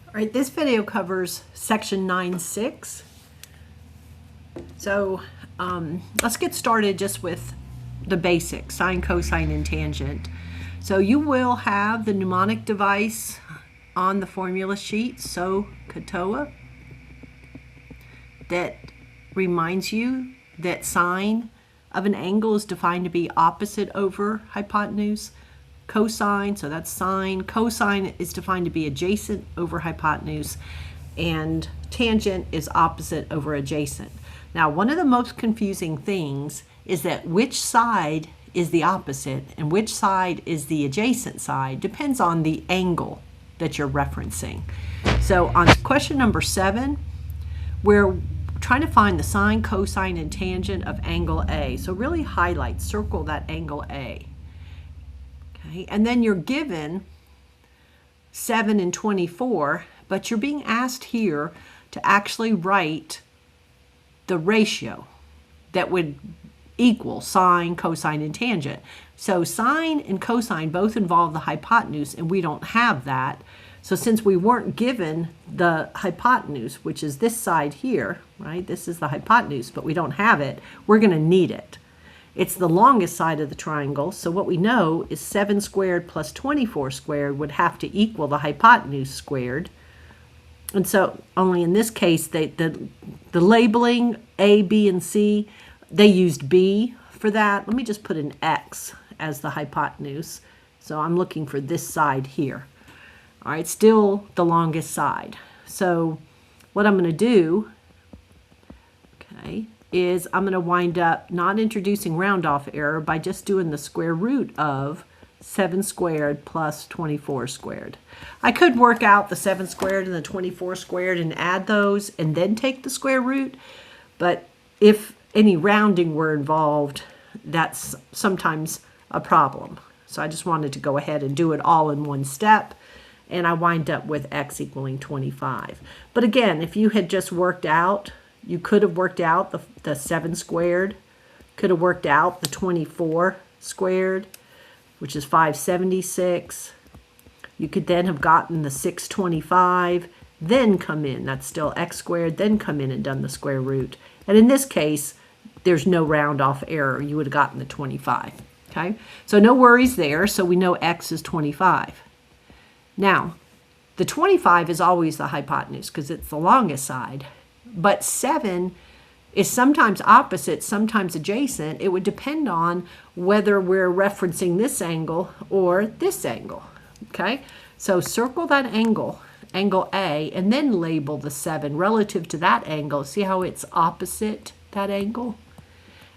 All right, this video covers section 9.6. So let's get started just with the basics, sine, cosine, and tangent. So you will have the mnemonic device on the formula sheet, SOHCAHTOA, that reminds you that sine of an angle is defined to be opposite over hypotenuse. Cosine, so that's sine. Cosine is defined to be adjacent over hypotenuse, and tangent is opposite over adjacent. Now, one of the most confusing things is that which side is the opposite and which side is the adjacent side depends on the angle that you're referencing. So on question number 7, we're trying to find the sine, cosine, and tangent of angle A. So really highlight, circle that angle A. Okay, and then you're given 7 and 24, but you're being asked here to actually write the ratio that would equal sine, cosine, and tangent. So sine and cosine both involve the hypotenuse, and we don't have that. So since we weren't given the hypotenuse, which is this side here, right? This is the hypotenuse, but we don't have it, we're going to need it. It's the longest side of the triangle, so what we know is 7 squared plus 24 squared would have to equal the hypotenuse squared. And so only in this case, the labeling A, B, and C, they used B for that. Let me just put an X as the hypotenuse. So I'm looking for this side here. All right, still the longest side. So what I'm going to do, okay, is I'm going to wind up not introducing round off error by just doing the square root of 7 squared plus 24 squared. I could work out the 7 squared and the 24 squared and add those and then take the square root, but if any rounding were involved, that's sometimes a problem. So I just wanted to go ahead and do it all in one step, and I wind up with x equaling 25. But again, if you had just worked out, you could have worked out the 7 squared, could have worked out the 24 squared, which is 576. You could then have gotten the 625, then come in, that's still x squared, then come in and done the square root. And in this case, there's no round off error. You would have gotten the 25, okay? So no worries there, so we know x is 25. Now, the 25 is always the hypotenuse because it's the longest side. But 7 is sometimes opposite, sometimes adjacent. It would depend on whether we're referencing this angle or this angle, okay? So circle that angle, angle A, and then label the 7 relative to that angle. See how it's opposite that angle?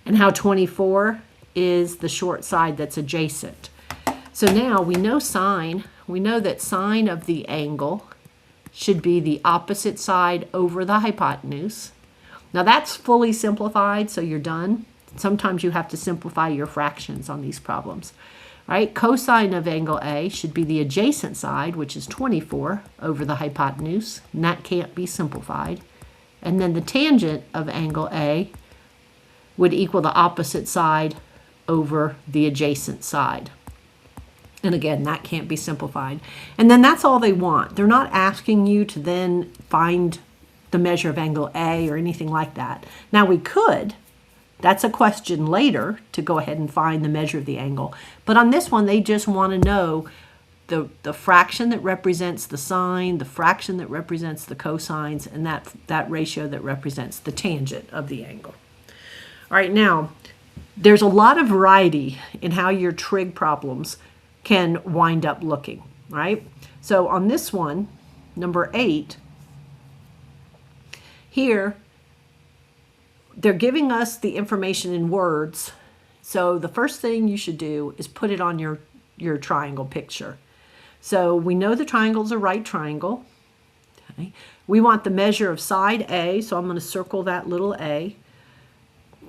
And how 24 is the short side that's adjacent. So now we know sine. We know that sine of the angle should be the opposite side over the hypotenuse. Now that's fully simplified, so you're done. Sometimes you have to simplify your fractions on these problems, right? Cosine of angle A should be the adjacent side, which is 24 over the hypotenuse, and that can't be simplified. And then the tangent of angle A would equal the opposite side over the adjacent side. And again, that can't be simplified. And then that's all they want. They're not asking you to then find the measure of angle A or anything like that. Now we could, that's a question later, to go ahead and find the measure of the angle. But on this one, they just want to know the fraction that represents the sine, the fraction that represents the cosines, and that ratio that represents the tangent of the angle. All right, now, there's a lot of variety in how your trig problems can wind up looking, right? So on this one, number 8, here, they're giving us the information in words. So the first thing you should do is put it on your triangle picture. So we know the triangle is a right triangle. Okay. We want the measure of side A, so I'm going to circle that little a.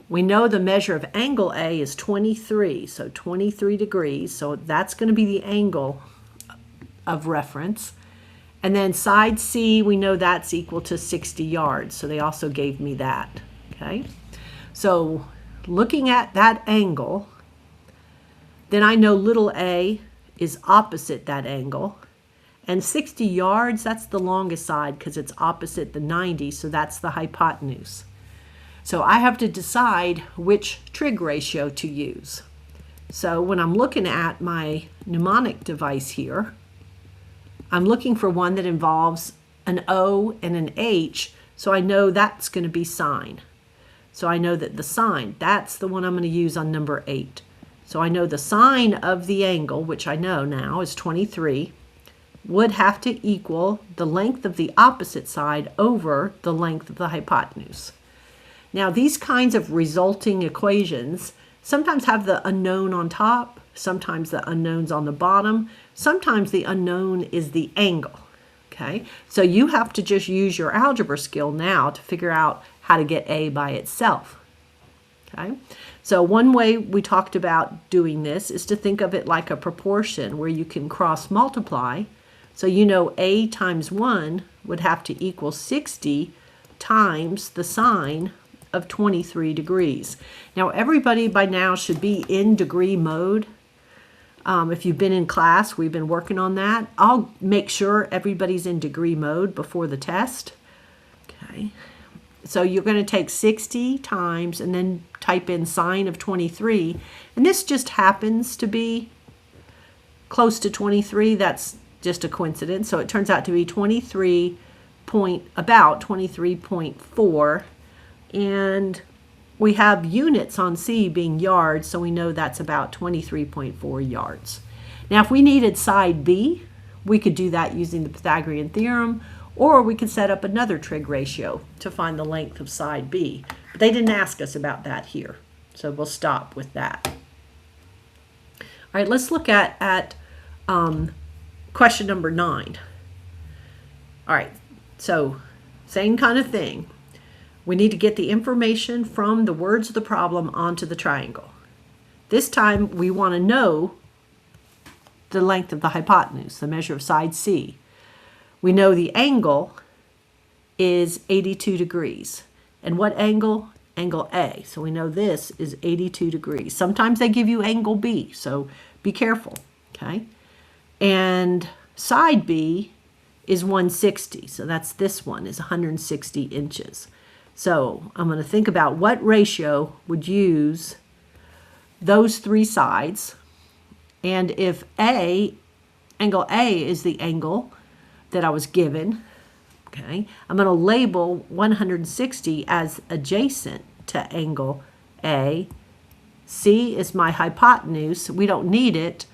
We know the measure of angle A is 23, so 23 degrees. So that's going to be the angle of reference. And then side C, we know that's equal to 60 yards. So they also gave me that, okay? So looking at that angle, then I know little a is opposite that angle. And 60 yards, that's the longest side because it's opposite the 90, so that's the hypotenuse. So I have to decide which trig ratio to use. So when I'm looking at my mnemonic device here, I'm looking for one that involves an O and an H, so I know that's going to be sine. So I know that the sine, that's the one I'm going to use on number 8. So I know the sine of the angle, which I know now is 23, would have to equal the length of the opposite side over the length of the hypotenuse. Now these kinds of resulting equations sometimes have the unknown on top, sometimes the unknown's on the bottom, sometimes the unknown is the angle. Okay, so you have to just use your algebra skill now to figure out how to get A by itself. Okay, so one way we talked about doing this is to think of it like a proportion where you can cross multiply. So you know A times 1 would have to equal 60 times the sine of 23 degrees. Now everybody by now should be in degree mode. If you've been in class, we've been working on that. I'll make sure everybody's in degree mode before the test. Okay, so you're going to take 60 times and then type in sine of 23. And this just happens to be close to 23. That's just a coincidence. So it turns out to be about 23.4. And we have units on C being yards, so we know that's about 23.4 yards. Now, if we needed side B, we could do that using the Pythagorean theorem, or we could set up another trig ratio to find the length of side B. But they didn't ask us about that here, so we'll stop with that. All right, let's look at question number 9. All right, so same kind of thing. We need to get the information from the words of the problem onto the triangle. This time we want to know the length of the hypotenuse, the measure of side C. We know the angle is 82 degrees. And what angle? Angle A. So we know this is 82 degrees. Sometimes they give you angle B, so be careful, okay? And side B is 160, so that's this one, is 160 inches. So I'm going to think about what ratio would use those three sides. And if angle A is the angle that I was given, okay, I'm going to label 160 as adjacent to angle A. C is my hypotenuse. We don't need it,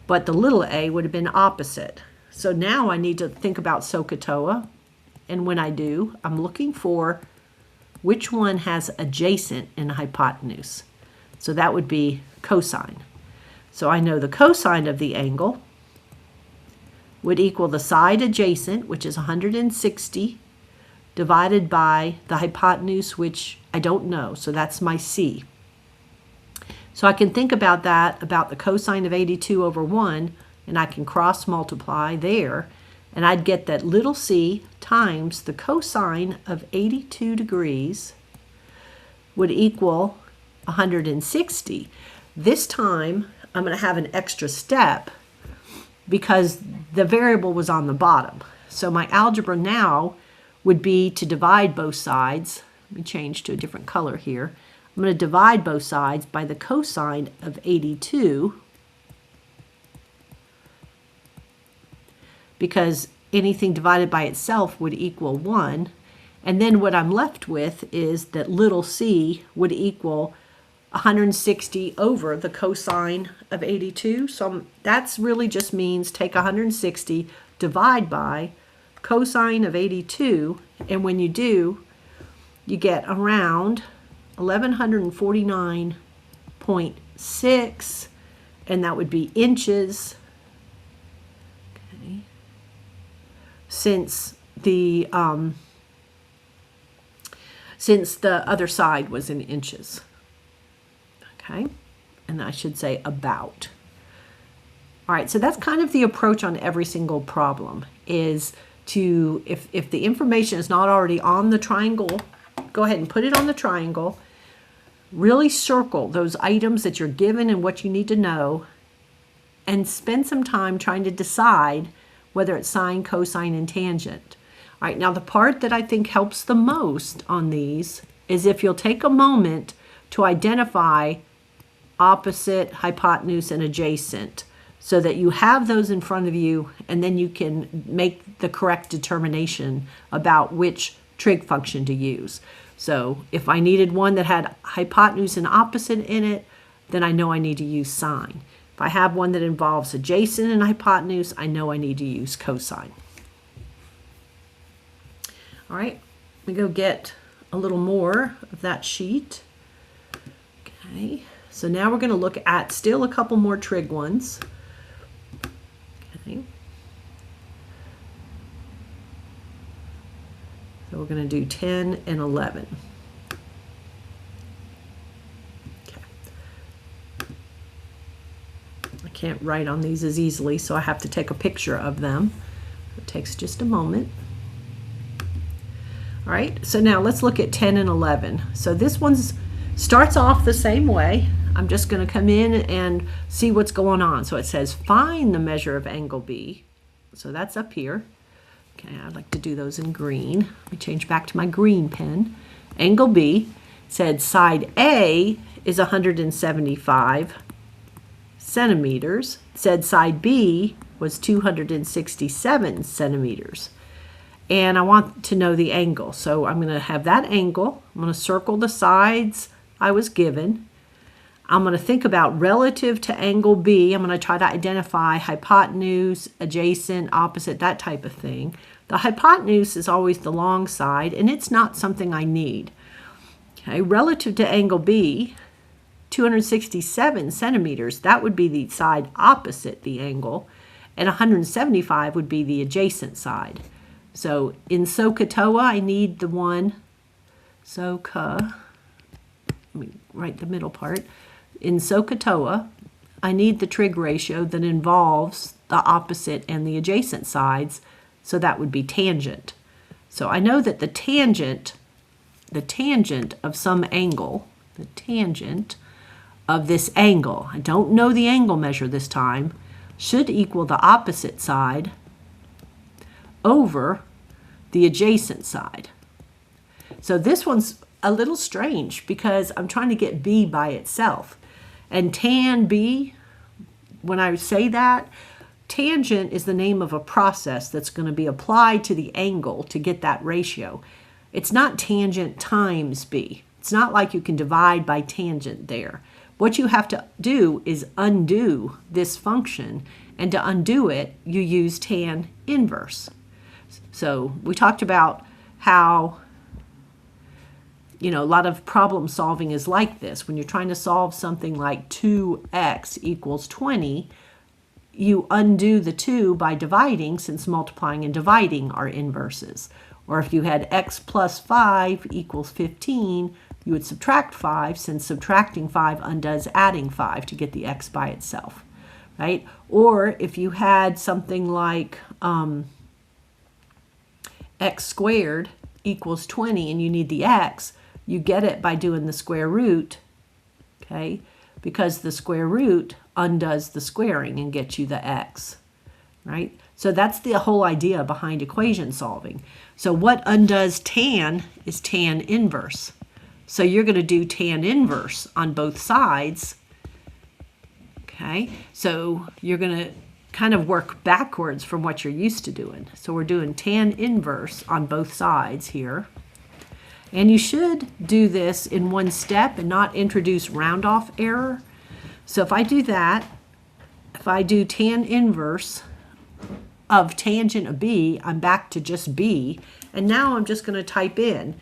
but the little a would have been opposite. So now I need to think about SOHCAHTOA. And when I do, I'm looking for which one has adjacent in the hypotenuse. So that would be cosine. So I know the cosine of the angle would equal the side adjacent, which is 160, divided by the hypotenuse, which I don't know. So that's my C. So I can think about that, about the cosine of 82 over 1, and I can cross multiply there, and I'd get that little c times the cosine of 82 degrees would equal 160. This time, I'm going to have an extra step because the variable was on the bottom. So my algebra now would be to divide both sides. Let me change to a different color here. I'm going to divide both sides by the cosine of 82, because anything divided by itself would equal 1. And then what I'm left with is that little c would equal 160 over the cosine of 82. So that's really just means take 160, divide by cosine of 82, and when you do, you get around 1149.6, and that would be inches. Okay. Since the other side was in inches. Okay, and I should say about. All right, so that's kind of the approach on every single problem, is to, if the information is not already on the triangle, go ahead and put it on the triangle. Really circle those items that you're given and what you need to know, and spend some time trying to decide whether it's sine, cosine, and tangent. All right, now the part that I think helps the most on these is if you'll take a moment to identify opposite, hypotenuse, and adjacent, so that you have those in front of you, and then you can make the correct determination about which trig function to use. So if I needed one that had hypotenuse and opposite in it, then I know I need to use sine. If I have one that involves adjacent and hypotenuse, I know I need to use cosine. All right, let me go get a little more of that sheet. Okay, so now we're going to look at still a couple more trig ones. Okay. So we're going to do 10 and 11. Okay. I can't write on these as easily, so I have to take a picture of them. It takes just a moment. All right, so now let's look at 10 and 11. So this one starts off the same way. I'm just going to come in and see what's going on. So it says find the measure of angle B. So that's up here. Okay, I'd like to do those in green. Let me change back to my green pen. Angle B said side A is 175 centimeters. Said side B was 267 centimeters. And I want to know the angle. So I'm going to have that angle. I'm going to circle the sides I was given. I'm going to think about relative to angle B. I'm going to try to identify hypotenuse, adjacent, opposite, that type of thing. The hypotenuse is always the long side, and it's not something I need. Okay, relative to angle B, 267 centimeters, that would be the side opposite the angle, and 175 would be the adjacent side. So in SOHCAHTOA, I need the one, SOHCAH, let me write the middle part. In SOHCAHTOA, I need the trig ratio that involves the opposite and the adjacent sides, so that would be tangent. So I know that the tangent of some angle, the tangent of this angle, I don't know the angle measure this time, should equal the opposite side over the adjacent side. So this one's a little strange because I'm trying to get B by itself. And tan B, when I say that, tangent is the name of a process that's going to be applied to the angle to get that ratio. It's not tangent times B. It's not like you can divide by tangent there. What you have to do is undo this function, and to undo it, you use tan inverse. So we talked about how, a lot of problem solving is like this. When you're trying to solve something like 2x equals 20, you undo the 2 by dividing, since multiplying and dividing are inverses. Or if you had x plus 5 equals 15, you would subtract 5, since subtracting 5 undoes adding 5 to get the x by itself, right? Or if you had something like x squared equals 20 and you need the x, you get it by doing the square root, okay? Because the square root undoes the squaring and gets you the x, right? So that's the whole idea behind equation solving. So what undoes tan is tan inverse. So you're going to do tan inverse on both sides, okay? So you're going to kind of work backwards from what you're used to doing. So we're doing tan inverse on both sides here. And you should do this in one step and not introduce round off error. So if I do that, if I do tan inverse of tangent of B, I'm back to just B. And now I'm just going to type in.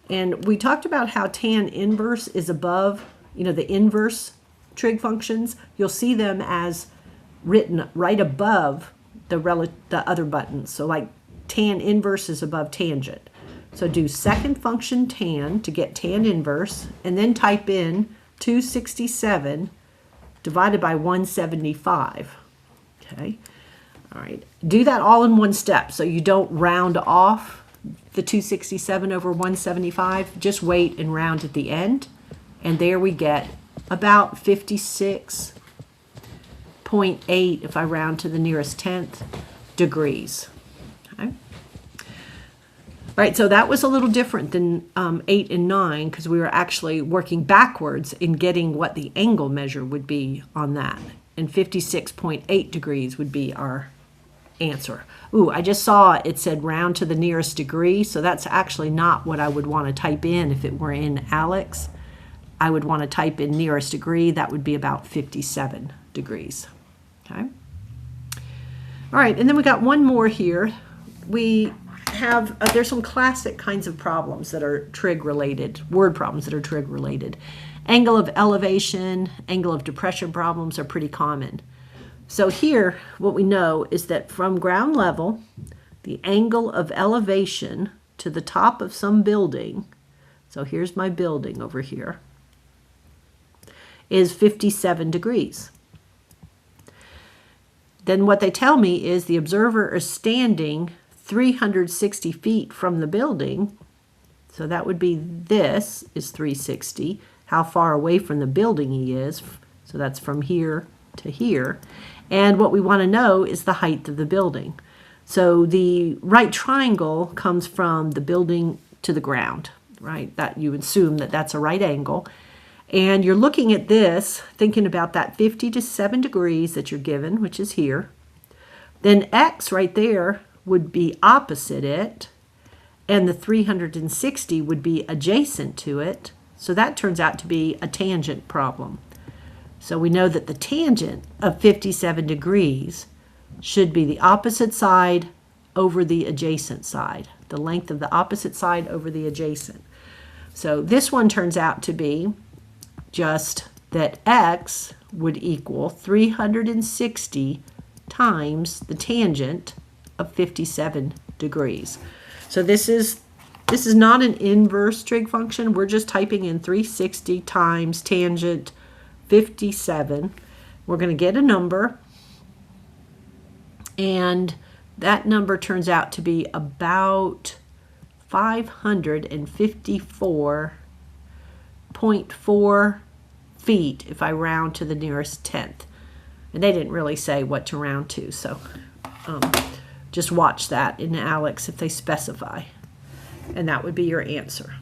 And we talked about how tan inverse is above, the inverse trig functions. You'll see them as written right above the other buttons. So like tan inverse is above tangent. So do second function tan to get tan inverse, and then type in 267 divided by 175. Okay. All right. Do that all in one step so you don't round off the 267 over 175. Just wait and round at the end. And there we get about 56.8 if I round to the nearest tenth, degrees. Okay. Right, so that was a little different than 8 and 9 because we were actually working backwards in getting what the angle measure would be on that. And 56.8 degrees would be our answer. Ooh, I just saw it said round to the nearest degree, so that's actually not what I would want to type in if it were in ALEKS. I would want to type in nearest degree. That would be about 57 degrees. Okay. All right, and then we got one more here. We have, there's some classic kinds of problems that are trig related, word problems that are trig related. Angle of elevation, angle of depression problems are pretty common. So here, what we know is that from ground level, the angle of elevation to the top of some building, so here's my building over here, is 57 degrees. Then what they tell me is the observer is standing 360 feet from the building. So that would be, this is 360, how far away from the building he is. So that's from here to here. And what we want to know is the height of the building. So the right triangle comes from the building to the ground, right? That you assume that that's a right angle. And you're looking at this, thinking about that 57 degrees that you're given, which is here. Then X right there would be opposite it, and the 360 would be adjacent to it. So that turns out to be a tangent problem. So we know that the tangent of 57 degrees should be the opposite side over the adjacent side, the length of the opposite side over the adjacent. So this one turns out to be just that X would equal 360 times the tangent of 57 degrees. So this is not an inverse trig function. We're just typing in 360 times tangent 57. We're going to get a number, and that number turns out to be about 554.4 feet if I round to the nearest tenth. And they didn't really say what to round to, so just watch that in ALEKS if they specify. And that would be your answer.